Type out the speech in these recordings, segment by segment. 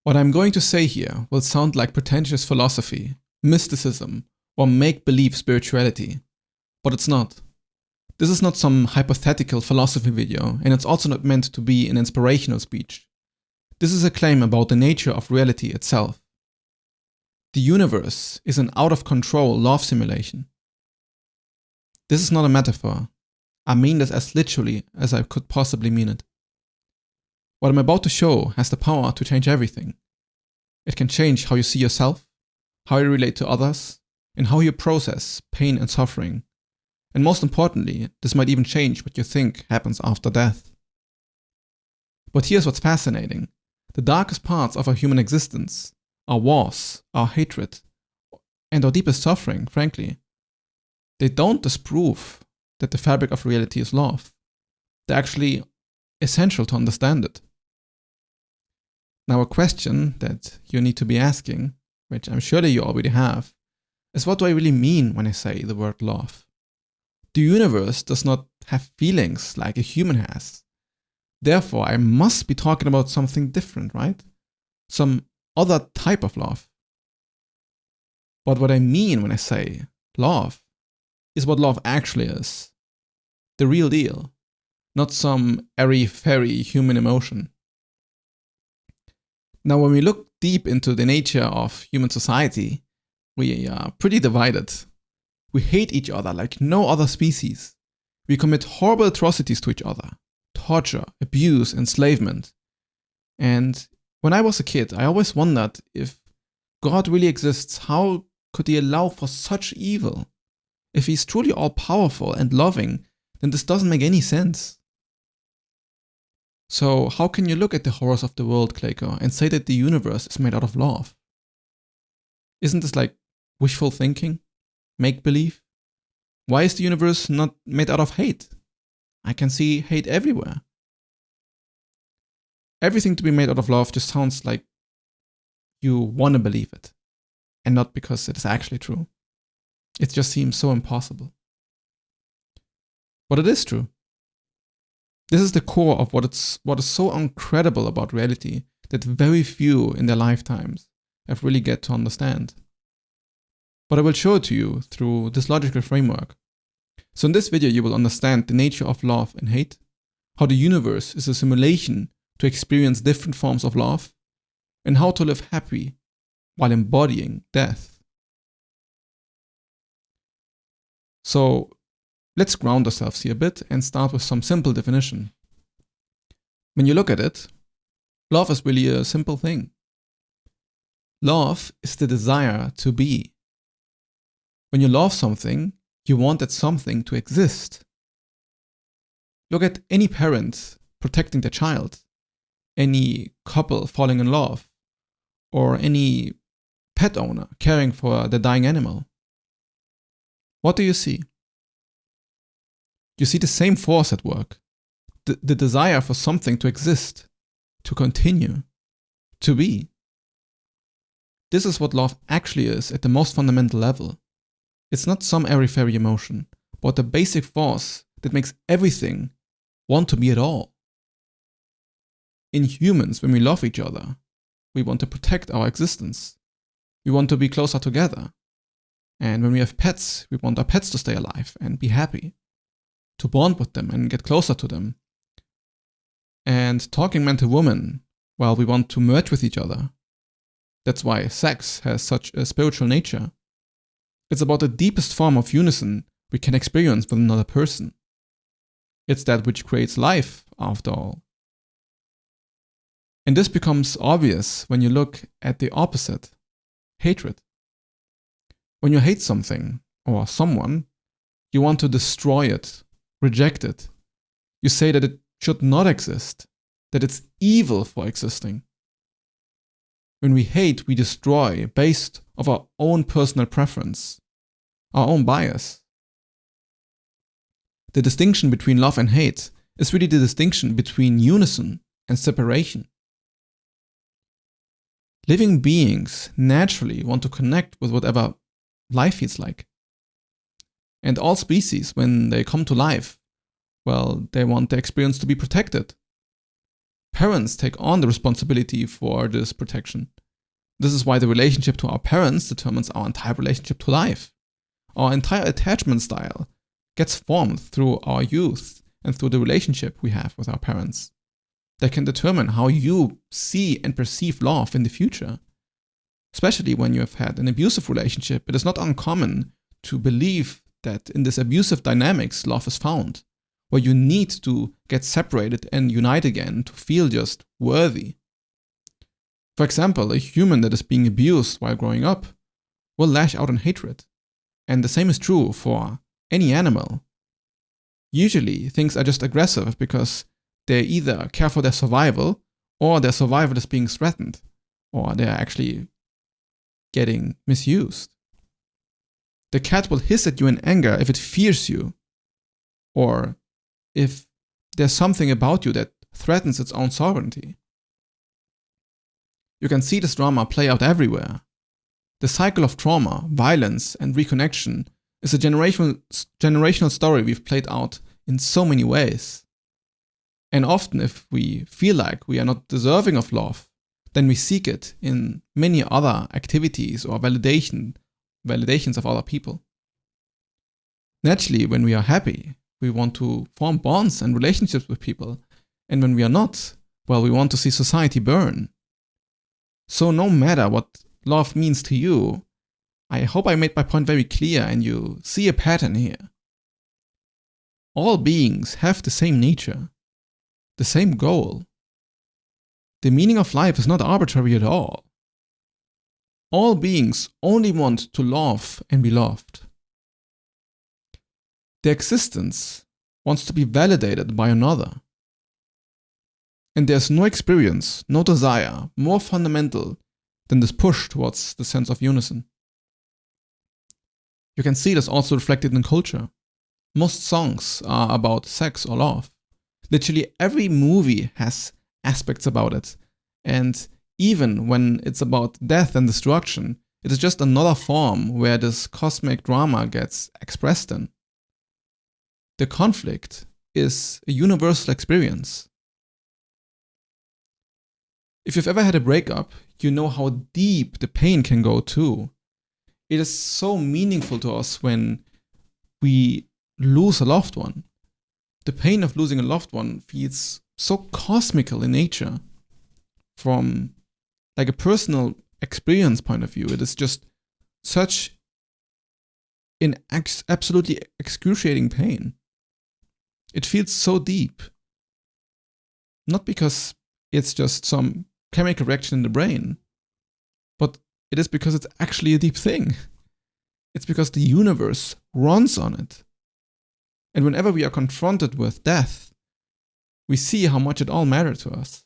What I'm going to say here will sound like pretentious philosophy, mysticism, or make-believe spirituality, but it's not. This is not some hypothetical philosophy video, and it's also not meant to be an inspirational speech. This is a claim about the nature of reality itself. The universe is an out-of-control love simulation. This is not a metaphor. I mean this as literally as I could possibly mean it. What I'm about to show has the power to change everything. It can change how you see yourself, how you relate to others, and how you process pain and suffering. And most importantly, this might even change what you think happens after death. But here's what's fascinating. The darkest parts of our human existence, our wars, our hatred, and our deepest suffering, frankly, they don't disprove that the fabric of reality is love. They're actually essential to understand it. Now, a question that you need to be asking, which I'm sure that you already have, is what do I really mean when I say the word love? The universe does not have feelings like a human has. Therefore, I must be talking about something different, right? Some other type of love. But what I mean when I say love is what love actually is. The real deal. Not some airy-fairy human emotion. Now, when we look deep into the nature of human society, we are pretty divided. We hate each other like no other species. We commit horrible atrocities to each other. Torture, abuse, enslavement. And when I was a kid, I always wondered if God really exists, how could he allow for such evil? If he's truly all-powerful and loving, then this doesn't make any sense. So how can you look at the horrors of the world, Clayco, and say that the universe is made out of love? Isn't this like wishful thinking? Make-believe? Why is the universe not made out of hate? I can see hate everywhere. Everything to be made out of love just sounds like you want to believe it, and not because it is actually true. It just seems so impossible. But it is true. This is the core of what is so incredible about reality that very few in their lifetimes have really get to understand. But I will show it to you through this logical framework. So in this video you will understand the nature of love and hate, how the universe is a simulation to experience different forms of love, and how to live happy while embodying death. So let's ground ourselves here a bit and start with some simple definition. When you look at it, love is really a simple thing. Love is the desire to be. When you love something, you want that something to exist. Look at any parent protecting their child, any couple falling in love, or any pet owner caring for the dying animal. What do you see? You see the same force at work. The desire for something to exist, to continue, to be. This is what love actually is at the most fundamental level. It's not some airy-fairy emotion, but the basic force that makes everything want to be at all. In humans, when we love each other, we want to protect our existence. We want to be closer together. And when we have pets, we want our pets to stay alive and be happy, to bond with them and get closer to them. And talking man to woman, well, we want to merge with each other. That's why sex has such a spiritual nature. It's about the deepest form of unison we can experience with another person. It's that which creates life, after all. And this becomes obvious when you look at the opposite, hatred. When you hate something or someone, you want to destroy it, reject it. You say that it should not exist, that it's evil for existing. When we hate, we destroy based on our own personal preference, our own bias. The distinction between love and hate is really the distinction between unison and separation. Living beings naturally want to connect with whatever life feels like. And all species, when they come to life, well, they want the experience to be protected. Parents take on the responsibility for this protection. This is why the relationship to our parents determines our entire relationship to life. Our entire attachment style gets formed through our youth and through the relationship we have with our parents. They can determine how you see and perceive love in the future. Especially when you have had an abusive relationship, it is not uncommon to believe that in this abusive dynamics, love is found, where you need to get separated and unite again to feel just worthy. For example, a human that is being abused while growing up will lash out in hatred. And the same is true for any animal. Usually, things are just aggressive because they either care for their survival, or their survival is being threatened, or they are actually getting misused. The cat will hiss at you in anger if it fears you, or if there's something about you that threatens its own sovereignty. You can see this drama play out everywhere. The cycle of trauma, violence, and reconnection is a generational story we've played out in so many ways. And often, if we feel like we are not deserving of love, then we seek it in many other activities or validations of other people. Naturally, when we are happy, we want to form bonds and relationships with people. And when we are not, well, we want to see society burn. So no matter what love means to you, I hope I made my point very clear and you see a pattern here. All beings have the same nature, the same goal. The meaning of life is not arbitrary at all. All beings only want to love and be loved. Their existence wants to be validated by another. And there's no experience, no desire more fundamental than this push towards the sense of unison. You can see this also reflected in culture. Most songs are about sex or love. Literally every movie has aspects about it. And even when it's about death and destruction, it is just another form where this cosmic drama gets expressed in. The conflict is a universal experience. If you've ever had a breakup, you know how deep the pain can go too. It is so meaningful to us when we lose a loved one. The pain of losing a loved one feels so cosmical in nature. From like a personal experience point of view, it is just such an absolutely excruciating pain. It feels so deep. Not because it's just some chemical reaction in the brain, but it is because it's actually a deep thing. It's because the universe runs on it. And whenever we are confronted with death, we see how much it all matters to us.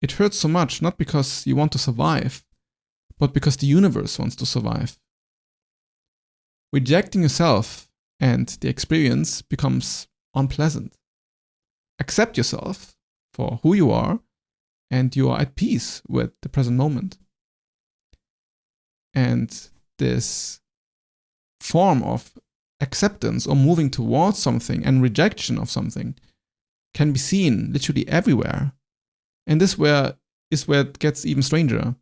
It hurts so much not because you want to survive, but because the universe wants to survive. Rejecting yourself and the experience becomes unpleasant. Accept yourself for who you are, and you are at peace with the present moment. And this form of acceptance or moving towards something and rejection of something can be seen literally everywhere. And this is where it gets even stranger.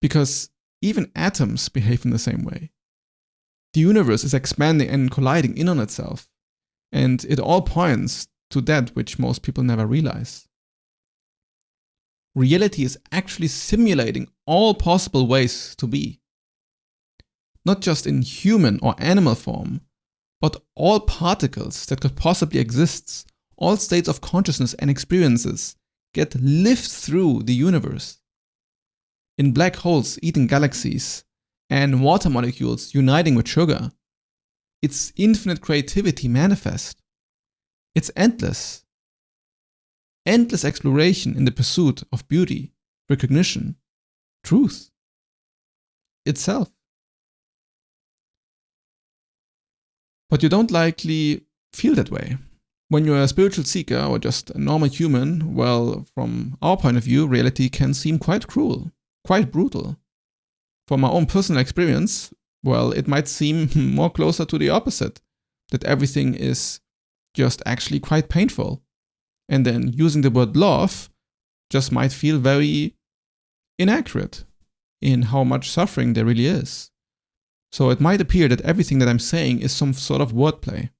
Because even atoms behave in the same way. The universe is expanding and colliding in on itself. And it all points to that which most people never realize. Reality is actually simulating all possible ways to be. Not just in human or animal form, but all particles that could possibly exist, all states of consciousness and experiences get lived through the universe. In black holes eating galaxies and water molecules uniting with sugar, it's infinite creativity manifest. It's endless. Endless exploration in the pursuit of beauty, recognition, truth, itself. But you don't likely feel that way. When you're a spiritual seeker or just a normal human, well, from our point of view, reality can seem quite cruel, quite brutal. From my own personal experience, well, it might seem more closer to the opposite, that everything is just actually quite painful. And then using the word love just might feel very inaccurate in how much suffering there really is. So it might appear that everything that I'm saying is some sort of wordplay,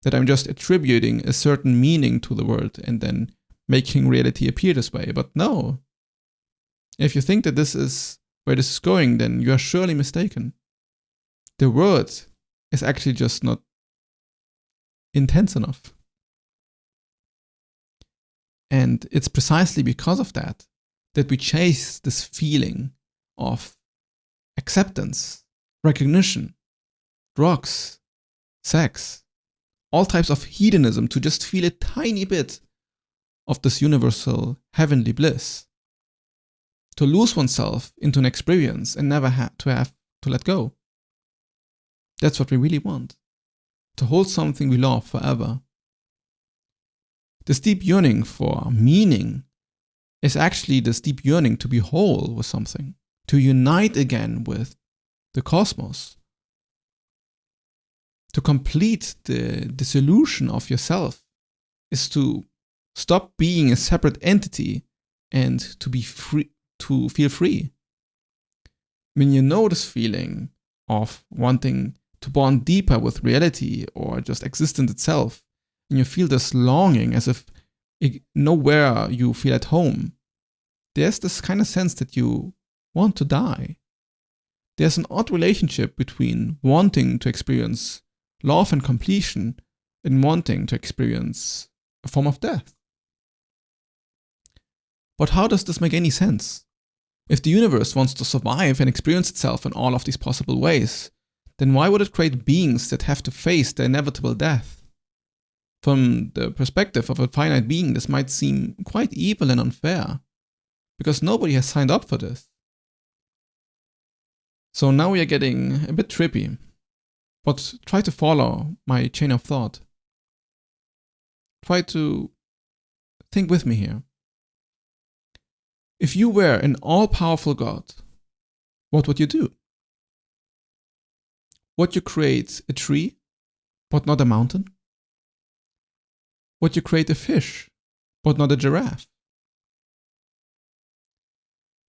that I'm just attributing a certain meaning to the word and then making reality appear this way. But no. If you think that this is where this is going, then you are surely mistaken. The word is actually just not intense enough. And it's precisely because of that we chase this feeling of acceptance, recognition, drugs, sex, all types of hedonism to just feel a tiny bit of this universal heavenly bliss. To lose oneself into an experience and never have to let go. That's what we really want. To hold something we love forever. This deep yearning for meaning is actually this deep yearning to be whole with something, to unite again with the cosmos, to complete the dissolution of yourself, is to stop being a separate entity and to be free, to feel free. When you know this feeling of wanting to bond deeper with reality or just existence itself, and you feel this longing as if nowhere you feel at home, there's this kind of sense that you want to die. There's an odd relationship between wanting to experience love and completion and wanting to experience a form of death. But how does this make any sense? If the universe wants to survive and experience itself in all of these possible ways, then why would it create beings that have to face the inevitable death? From the perspective of a finite being, this might seem quite evil and unfair, because nobody has signed up for this. So now we are getting a bit trippy, but try to follow my chain of thought. Try to think with me here. If you were an all-powerful God, what would you do? Would you create a tree, but not a mountain? Would you create a fish, but not a giraffe?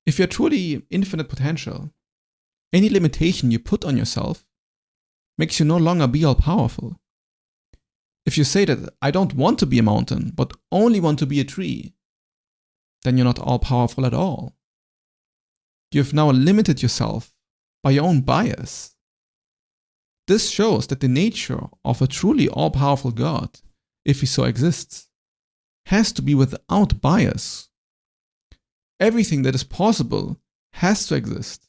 If you're truly infinite potential, any limitation you put on yourself makes you no longer be all-powerful. If you say that I don't want to be a mountain, but only want to be a tree, then you're not all-powerful at all. You've now limited yourself by your own bias. This shows that the nature of a truly all-powerful God, if he so exists, has to be without bias. Everything that is possible has to exist.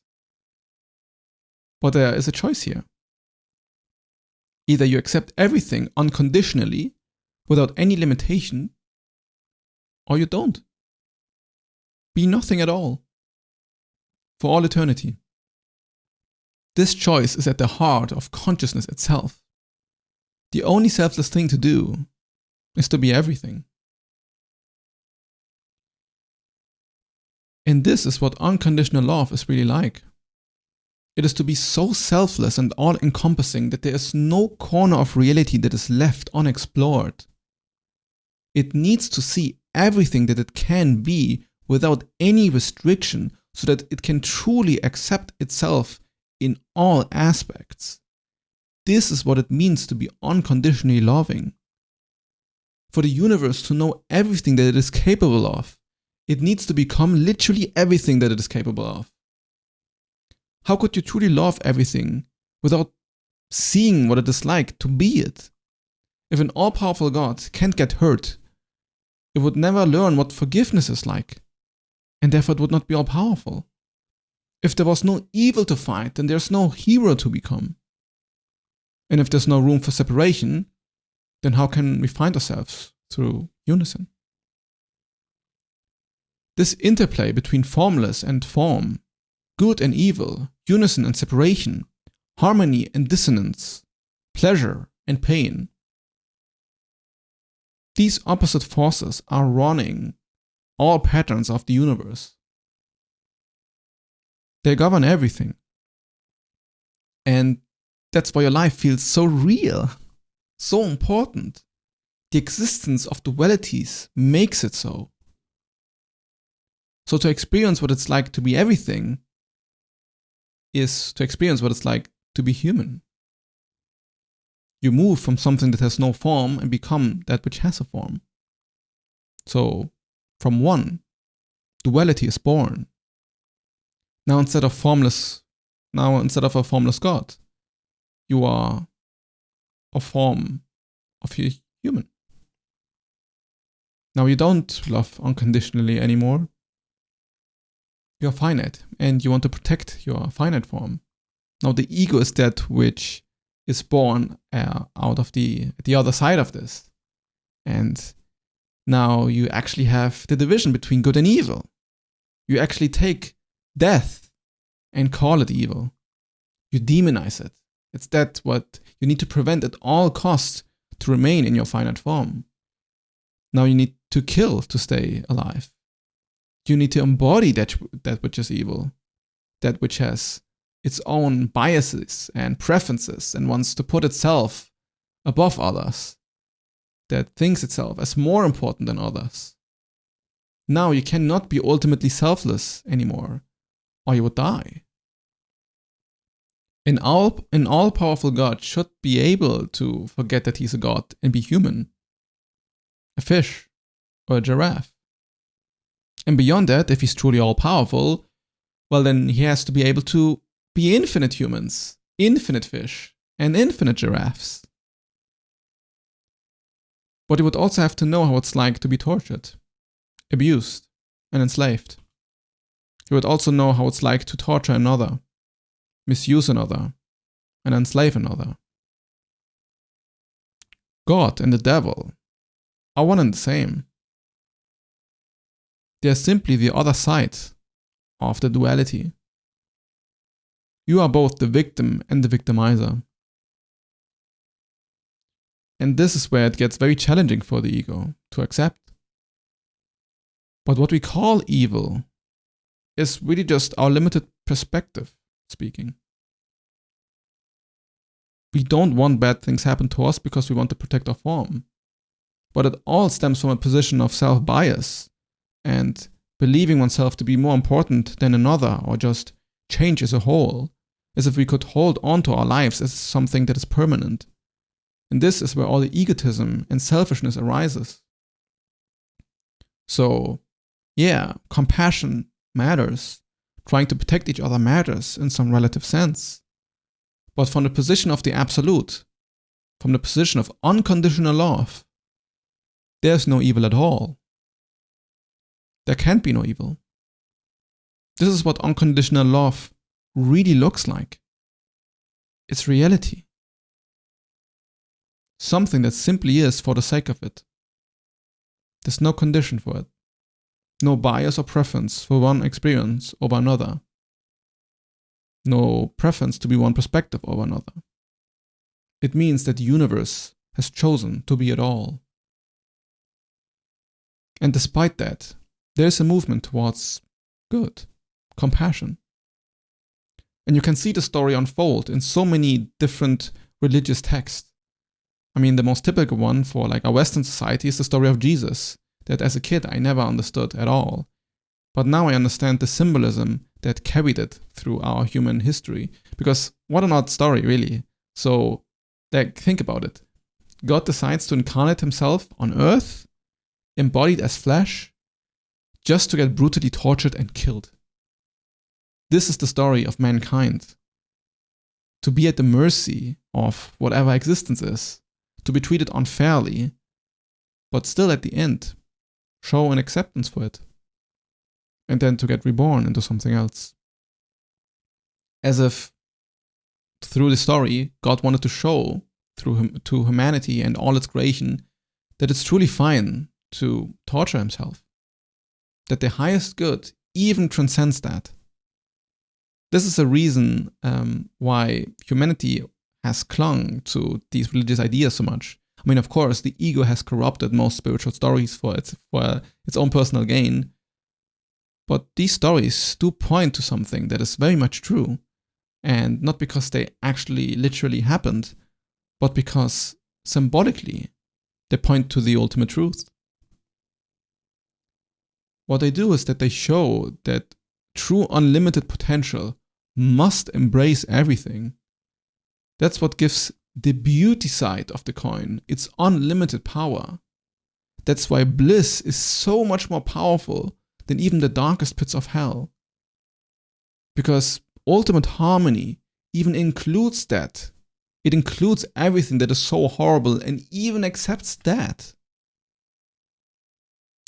But there is a choice here. Either you accept everything unconditionally, without any limitation, or you don't. Be nothing at all, for all eternity. This choice is at the heart of consciousness itself. The only selfless thing to do is to be everything. And this is what unconditional love is really like. It is to be so selfless and all-encompassing that there is no corner of reality that is left unexplored. It needs to see everything that it can be without any restriction so that it can truly accept itself in all aspects. This is what it means to be unconditionally loving. For the universe to know everything that it is capable of, it needs to become literally everything that it is capable of. How could you truly love everything without seeing what it is like to be it? If an all-powerful God can't get hurt, it would never learn what forgiveness is like, and therefore it would not be all-powerful. If there was no evil to fight, then there's no hero to become. And if there's no room for separation, then how can we find ourselves through unison? This interplay between formless and form, good and evil, unison and separation, harmony and dissonance, pleasure and pain. These opposite forces are running all patterns of the universe. They govern everything. And that's why your life feels so real, so important. The existence of dualities makes it so. So to experience what it's like to be everything is to experience what it's like to be human. You move from something that has no form and become that which has a form. So from one, duality is born. Now instead of a formless God, you are a form of a human. Now you don't love unconditionally anymore. You're finite and you want to protect your finite form. Now the ego is that which is born out of the other side of this. And now you actually have the division between good and evil. You actually take death and call it evil. You demonize it. It's that what you need to prevent at all costs to remain in your finite form. Now you need to kill to stay alive. You need to embody that which is evil, that which has its own biases and preferences and wants to put itself above others, that thinks itself as more important than others. Now you cannot be ultimately selfless anymore, or you would die. An all-powerful God should be able to forget that he's a God and be human, a fish or a giraffe. And beyond that, if he's truly all-powerful, well then he has to be able to be infinite humans, infinite fish, and infinite giraffes. But he would also have to know how it's like to be tortured, abused, and enslaved. He would also know how it's like to torture another, misuse another, and enslave another. God and the devil are one and the same. They are simply the other side of the duality. You are both the victim and the victimizer. And this is where it gets very challenging for the ego to accept. But what we call evil is really just our limited perspective speaking. We don't want bad things happen to us because we want to protect our form. But it all stems from a position of self-bias and believing oneself to be more important than another, or just change as a whole, as if we could hold on to our lives as something that is permanent. And this is where all the egotism and selfishness arises. So, yeah, compassion matters. Trying to protect each other matters in some relative sense. But from the position of the absolute, from the position of unconditional love, there's no evil at all. There can't be no evil. This is what unconditional love really looks like. It's reality. Something that simply is for the sake of it. There's no condition for it. No bias or preference for one experience over another. No preference to be one perspective over another. It means that the universe has chosen to be at all. And despite that, there is a movement towards good, compassion. And you can see the story unfold in so many different religious texts. I mean, the most typical one for like our Western society is the story of Jesus, that as a kid I never understood at all. But now I understand the symbolism that carried it through our human history. Because what an odd story, really. So, think about it. God decides to incarnate himself on earth, embodied as flesh, just to get brutally tortured and killed. This is the story of mankind. To be at the mercy of whatever existence is, to be treated unfairly, but still at the end, show an acceptance for it. And then to get reborn into something else. As if through the story, God wanted to show to humanity and all its creation that it's truly fine to torture himself. That the highest good even transcends that. This is a reason why humanity has clung to these religious ideas so much. I mean, of course, the ego has corrupted most spiritual stories for its own personal gain. But these stories do point to something that is very much true. And not because they actually literally happened, but because symbolically They point to the ultimate truth. What they do is that they show that true unlimited potential must embrace everything. That's what gives the beauty side of the coin its unlimited power. That's why bliss is so much more powerful than even the darkest pits of hell. Because ultimate harmony even includes that. It includes everything that is so horrible and even accepts that.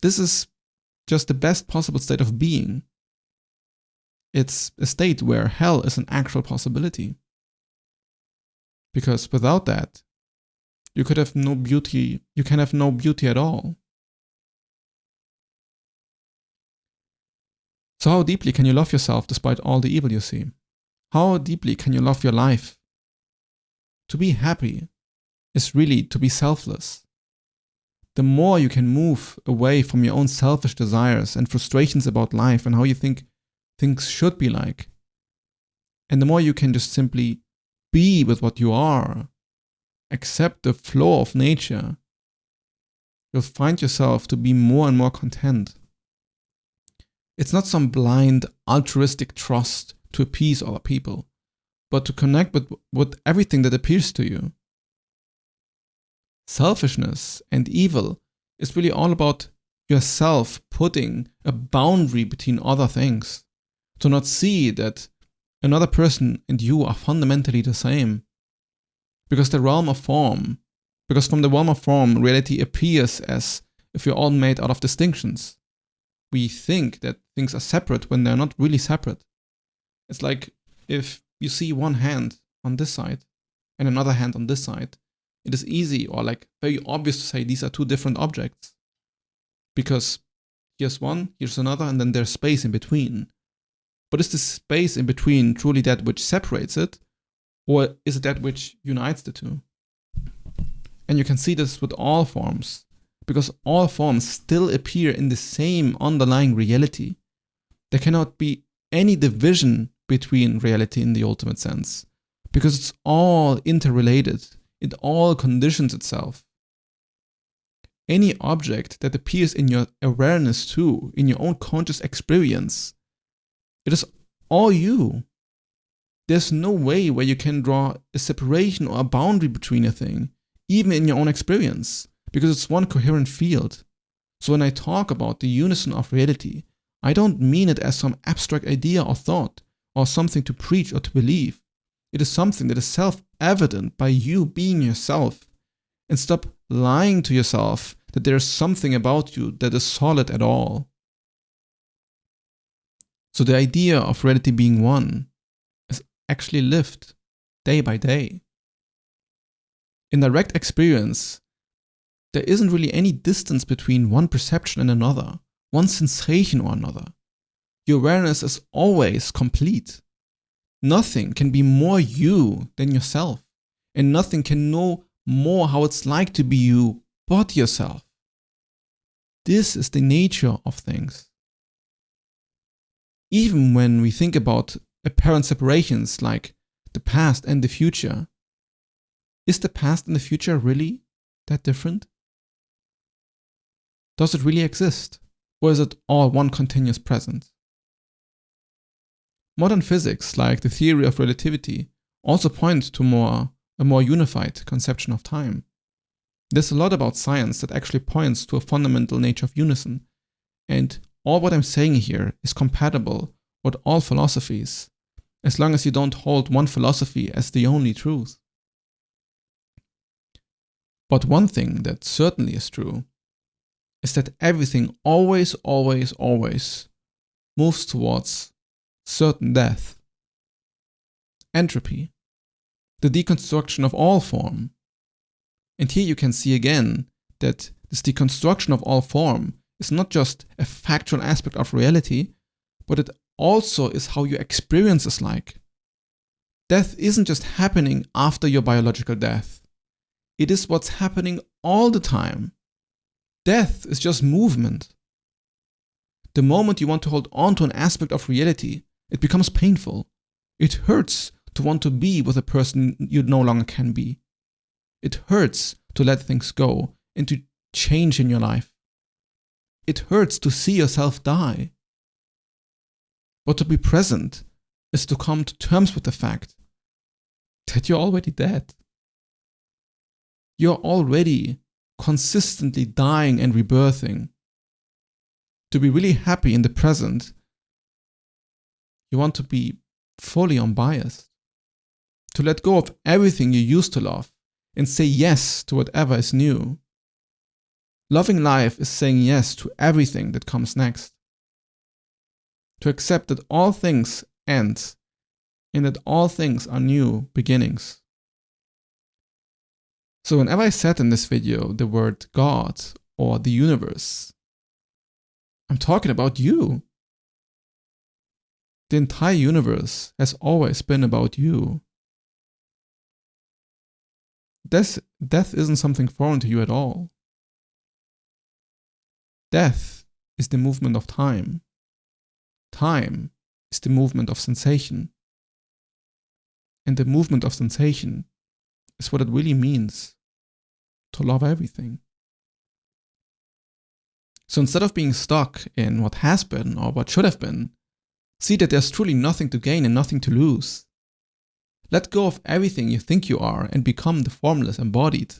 This is just the best possible state of being. It's a state where hell is an actual possibility. Because without that, you can have no beauty at all. So how deeply can you love yourself despite all the evil you see? How deeply can you love your life? To be happy is really to be selfless. The more you can move away from your own selfish desires and frustrations about life and how you think things should be like, and the more you can just simply be with what you are, accept the flow of nature, you'll find yourself to be more and more content. It's not some blind altruistic trust to appease other people, but to connect with everything that appeals to you. Selfishness and evil is really all about yourself putting a boundary between other things, to not see that another person and you are fundamentally the same. Because from the realm of form, reality appears as if we're all made out of distinctions. We think that things are separate when they're not really separate. It's like if you see one hand on this side and another hand on this side, it is easy or like very obvious to say these are two different objects. Because here's one, here's another, and then there's space in between. But is the space in between truly that which separates it, or is it that which unites the two? And you can see this with all forms, because all forms still appear in the same underlying reality. There cannot be any division between reality in the ultimate sense, because it's all interrelated. It all conditions itself. Any object that appears in your awareness too, in your own conscious experience, it is all you. There's no way where you can draw a separation or a boundary between a thing, even in your own experience, because it's one coherent field. So when I talk about the unison of reality, I don't mean it as some abstract idea or thought, or something to preach or to believe. It is something that is self-evident by you being yourself. And stop lying to yourself that there is something about you that is solid at all. So the idea of reality being one is actually lived day by day. In direct experience, there isn't really any distance between one perception and another, one sensation or another. Your awareness is always complete. Nothing can be more you than yourself, and nothing can know more how it's like to be you but yourself. This is the nature of things. Even when we think about apparent separations like the past and the future, is the past and the future really that different? Does it really exist? Or is it all one continuous present? Modern physics, like the theory of relativity, also point to a more unified conception of time. There's a lot about science that actually points to a fundamental nature of unison, and all what I'm saying here is compatible with all philosophies, as long as you don't hold one philosophy as the only truth. But one thing that certainly is true is that everything always moves towards certain death, entropy, the deconstruction of all form. And here you can see again that this deconstruction of all form is not just a factual aspect of reality, but it also is how your experience is like. Death isn't just happening after your biological death. It is what's happening all the time. Death is just movement. The moment you want to hold on to an aspect of reality, it becomes painful. It hurts to want to be with a person you no longer can be. It hurts to let things go and to change in your life. It hurts to see yourself die. But to be present is to come to terms with the fact that you're already dead. You're already consistently dying and rebirthing. To be really happy in the present, you want to be fully unbiased. To let go of everything you used to love and say yes to whatever is new. Loving life is saying yes to everything that comes next. To accept that all things end and that all things are new beginnings. So whenever I said in this video the word God or the universe, I'm talking about you. The entire universe has always been about you. Death isn't something foreign to you at all. Death is the movement of time. Time is the movement of sensation. And the movement of sensation is what it really means to love everything. So instead of being stuck in what has been or what should have been, see that there's truly nothing to gain and nothing to lose. Let go of everything you think you are and become the formless embodied.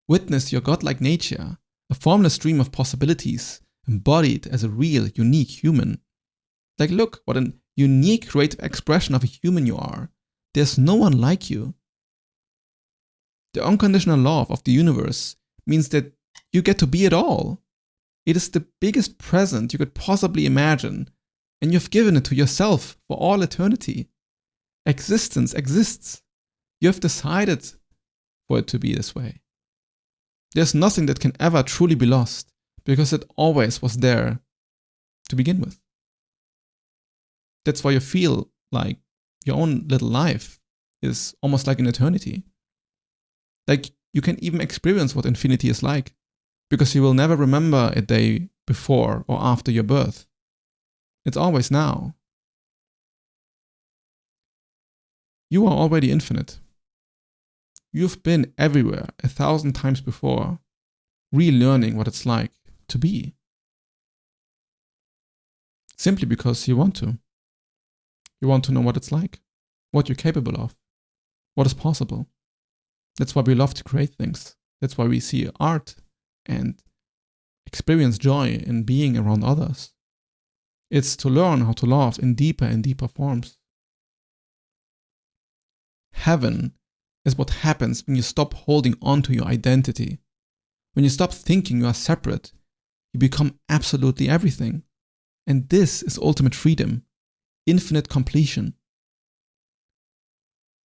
Witness your godlike nature, a formless stream of possibilities, embodied as a real, unique human. Like, look what a unique creative expression of a human you are. There's no one like you. The unconditional love of the universe means that you get to be it all. It is the biggest present you could possibly imagine, and you've given it to yourself for all eternity. Existence exists. You have decided for it to be this way. There's nothing that can ever truly be lost, because it always was there to begin with. That's why you feel like your own little life is almost like an eternity. Like, you can even experience what infinity is like, because you will never remember a day before or after your birth. It's always now. You are already infinite. You've been everywhere 1,000 times before, relearning what it's like to be. Simply because you want to. You want to know what it's like, what you're capable of, what is possible. That's why we love to create things. That's why we see art and experience joy in being around others. It's to learn how to love in deeper and deeper forms. Heaven is what happens when you stop holding on to your identity. When you stop thinking you are separate, you become absolutely everything. And this is ultimate freedom, infinite completion.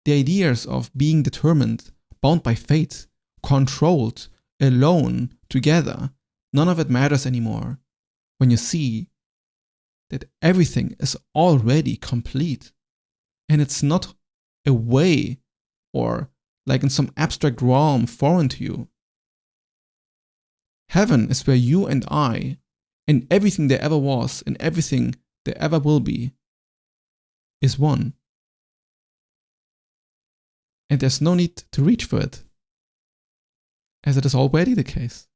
The ideas of being determined, bound by fate, controlled, alone, together, none of it matters anymore when you see that everything is already complete. And it's not a way or like in some abstract realm foreign to you. Heaven is where you and I and everything there ever was and everything there ever will be is one. And there's no need to reach for it, as it is already the case.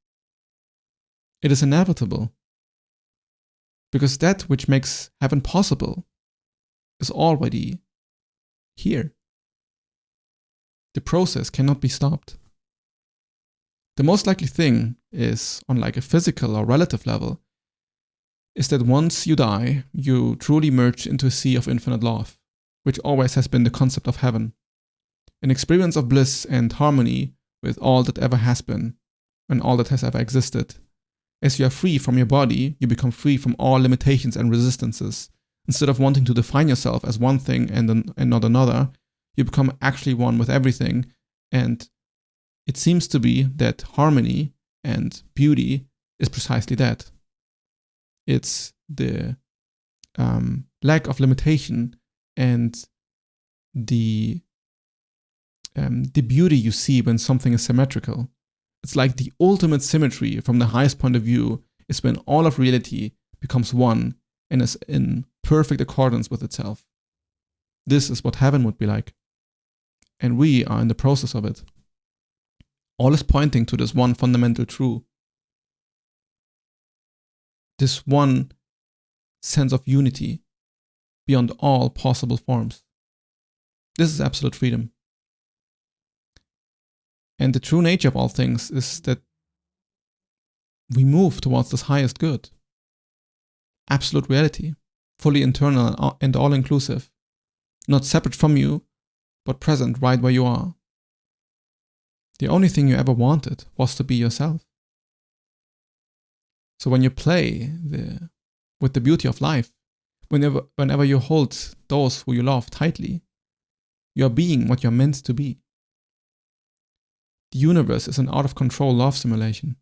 It is inevitable, because that which makes heaven possible is already here. The process cannot be stopped. The most likely thing is, on like a physical or relative level, is that once you die, you truly merge into a sea of infinite love, which always has been the concept of heaven. An experience of bliss and harmony with all that ever has been and all that has ever existed. As you are free from your body, you become free from all limitations and resistances. Instead of wanting to define yourself as one thing and not another, you become actually one with everything. And it seems to be that harmony and beauty is precisely that. It's the lack of limitation and the beauty you see when something is symmetrical. It's like the ultimate symmetry from the highest point of view is when all of reality becomes one and is in perfect accordance with itself. This is what heaven would be like. And we are in the process of it. All is pointing to this one fundamental truth. This one sense of unity beyond all possible forms. This is absolute freedom. And the true nature of all things is that we move towards this highest good. Absolute reality, fully internal and all-inclusive, not separate from you, but present right where you are. The only thing you ever wanted was to be yourself. So when you play with the beauty of life, whenever you hold those who you love tightly, you are being what you're meant to be. The universe is an out-of-control love simulation.